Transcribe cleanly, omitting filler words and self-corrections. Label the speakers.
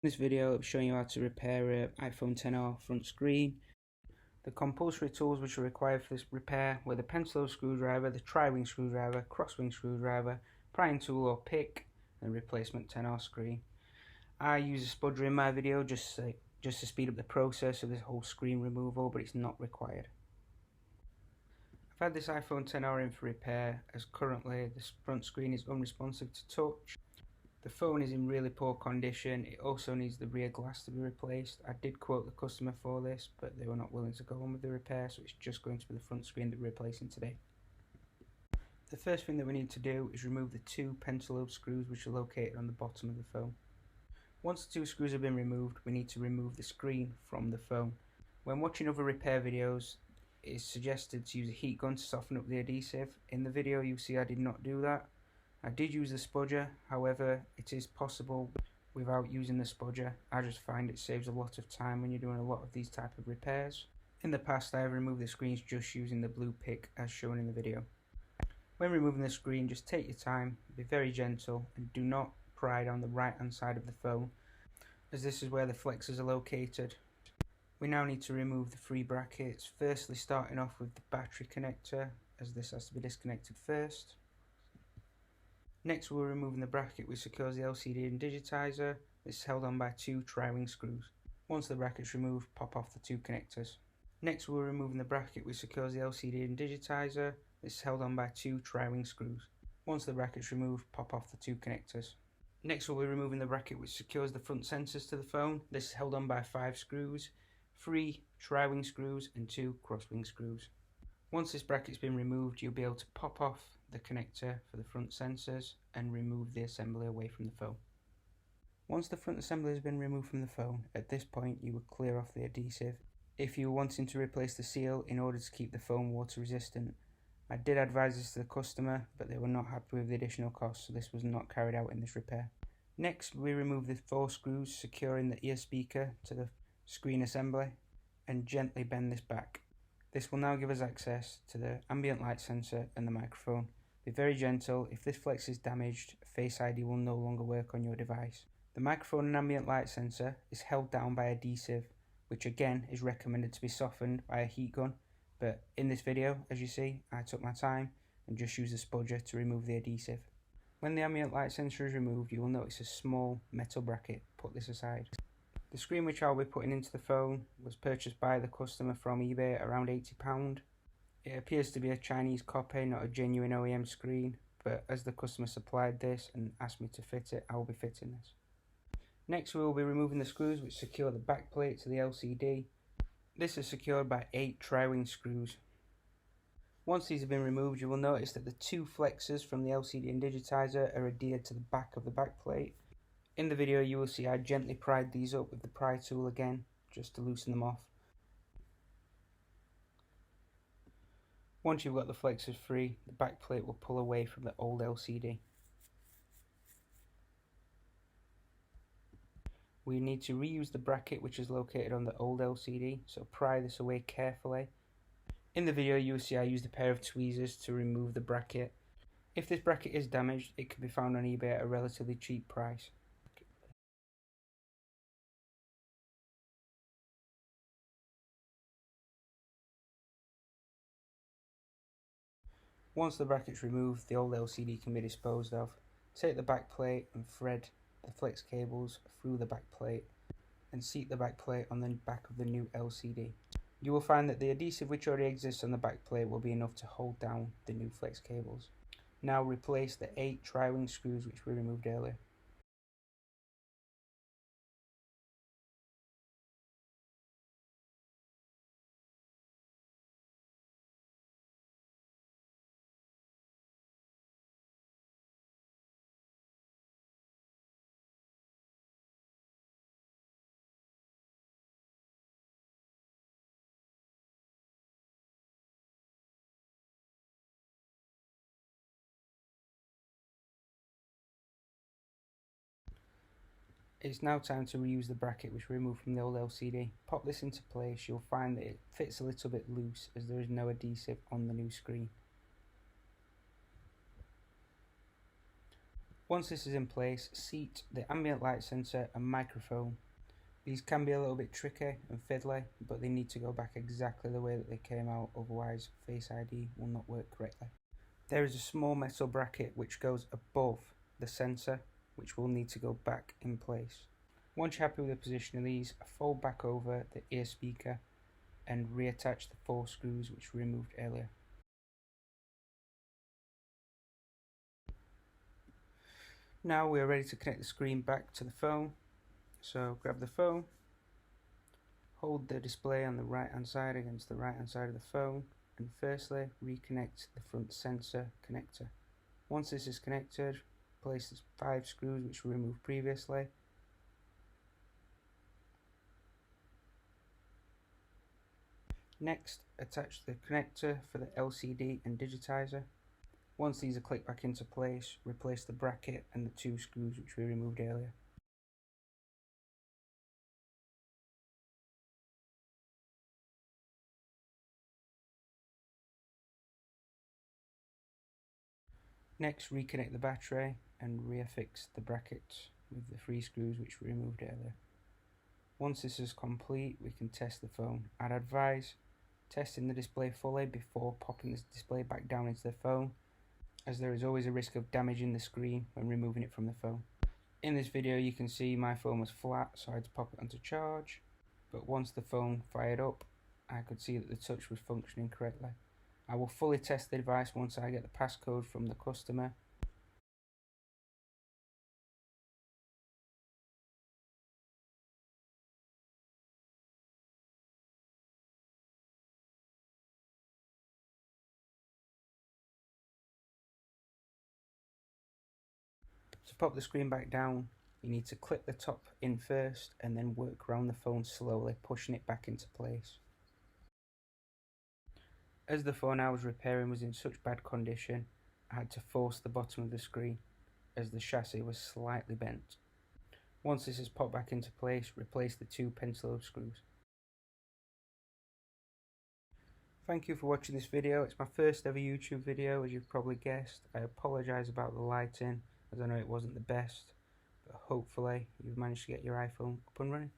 Speaker 1: In this video, I'm showing you how to repair an iPhone XR front screen. The compulsory tools which are required for this repair were the pentalobe screwdriver, the tri-wing screwdriver, cross-wing screwdriver, prying tool or pick, and replacement XR screen. I use a spudger in my video just to speed up the process of this whole screen removal, but it's not required. I've had this iPhone XR in for repair, as currently the front screen is unresponsive to touch. The phone is in really poor condition. It also needs the rear glass to be replaced. I did quote the customer for this, but they were not willing to go on with the repair, so it's just going to be the front screen that we're replacing today. The first thing that we need to do is remove the two pentalobe screws which are located on the bottom of the phone. Once the two screws have been removed, we need to remove the screen from the phone. When watching other repair videos, it is suggested to use a heat gun to soften up the adhesive. In the video you'll see I did not do that. I did use the spudger, however it is possible without using the spudger. I just find it saves a lot of time when you're doing a lot of these type of repairs. In the past I have removed the screens just using the blue pick as shown in the video. When removing the screen, just take your time, be very gentle, and do not pry down the right hand side of the phone, as this is where the flexors are located. We now need to remove the three brackets, firstly starting off with the battery connector, as this has to be disconnected first. Next we're removing the bracket which secures the LCD and digitizer. This is held on by two tri-wing screws. Once the bracket's removed, pop off the two connectors. Next we're removing the bracket which secures the LCD and digitizer. This is held on by two tri-wing screws. Once the bracket's removed, pop off the two connectors. Next we'll be removing the bracket which secures the front sensors to the phone. This is held on by 5 screws, 3 tri-wing screws and 2 cross-wing screws. Once this bracket's been removed, you'll be able to pop off the connector for the front sensors and remove the assembly away from the phone. Once the front assembly has been removed from the phone, at this point you will clear off the adhesive. If you were wanting to replace the seal in order to keep the phone water resistant, I did advise this to the customer, but they were not happy with the additional cost, so this was not carried out in this repair. Next, we remove the 4 screws securing the ear speaker to the screen assembly and gently bend this back. This will now give us access to the ambient light sensor and the microphone. Be very gentle. If this flex is damaged, Face ID will no longer work on your device. The microphone and ambient light sensor is held down by adhesive, which again is recommended to be softened by a heat gun, but in this video, as you see, I took my time and just used a spudger to remove the adhesive. When the ambient light sensor is removed, you will notice a small metal bracket. Put this aside. The screen which I'll be putting into the phone was purchased by the customer from eBay at around £80. It appears to be a Chinese copy, not a genuine OEM screen, but as the customer supplied this and asked me to fit it, I will be fitting this. Next we will be removing the screws which secure the back plate to the LCD. This is secured by 8 tri-wing screws. Once these have been removed, you will notice that the 2 flexors from the LCD and digitizer are adhered to the back of the back plate. In the video you will see I gently pried these up with the pry tool again, just to loosen them off. Once you've got the flexors free, the back plate will pull away from the old LCD. We need to reuse the bracket which is located on the old LCD, so pry this away carefully. In the video you will see I used a pair of tweezers to remove the bracket. If this bracket is damaged, it can be found on eBay at a relatively cheap price. Once the bracket's removed, the old LCD can be disposed of. Take the back plate and thread the flex cables through the back plate and seat the back plate on the back of the new LCD. You will find that the adhesive which already exists on the back plate will be enough to hold down the new flex cables. Now replace the 8 tri-wing screws which we removed earlier. It's now time to reuse the bracket which we removed from the old LCD. Pop this into place. You'll find that it fits a little bit loose as there is no adhesive on the new screen. Once this is in place, seat the ambient light sensor and microphone. These can be a little bit tricky and fiddly, but they need to go back exactly the way that they came out, otherwise Face ID will not work correctly. There is a small metal bracket which goes above the sensor, which will need to go back in place. Once you're happy with the position of these, fold back over the ear speaker and reattach the 4 screws which we removed earlier. Now we are ready to connect the screen back to the phone. So grab the phone, hold the display on the right hand side against the right hand side of the phone, and firstly reconnect the front sensor connector. Once this is connected, place the 5 screws which we removed previously. Next, attach the connector for the LCD and digitizer. Once these are clicked back into place, replace the bracket and the 2 screws which we removed earlier. Next, reconnect the battery and reaffix the brackets with the 3 screws which we removed earlier. Once this is complete, we can test the phone. I'd advise testing the display fully before popping the display back down into the phone, as there is always a risk of damaging the screen when removing it from the phone. In this video you can see my phone was flat, so I had to pop it onto charge, but once the phone fired up I could see that the touch was functioning correctly. I will fully test the device once I get the passcode from the customer. To pop the screen back down, you need to clip the top in first and then work around the phone slowly, pushing it back into place. As the phone I was repairing was in such bad condition, I had to force the bottom of the screen as the chassis was slightly bent. Once this is popped back into place, replace the 2 pentalobe screws. Thank you for watching this video. It's my first ever YouTube video, as you've probably guessed. I apologise about the lighting, as I know it wasn't the best, but hopefully you've managed to get your iPhone up and running.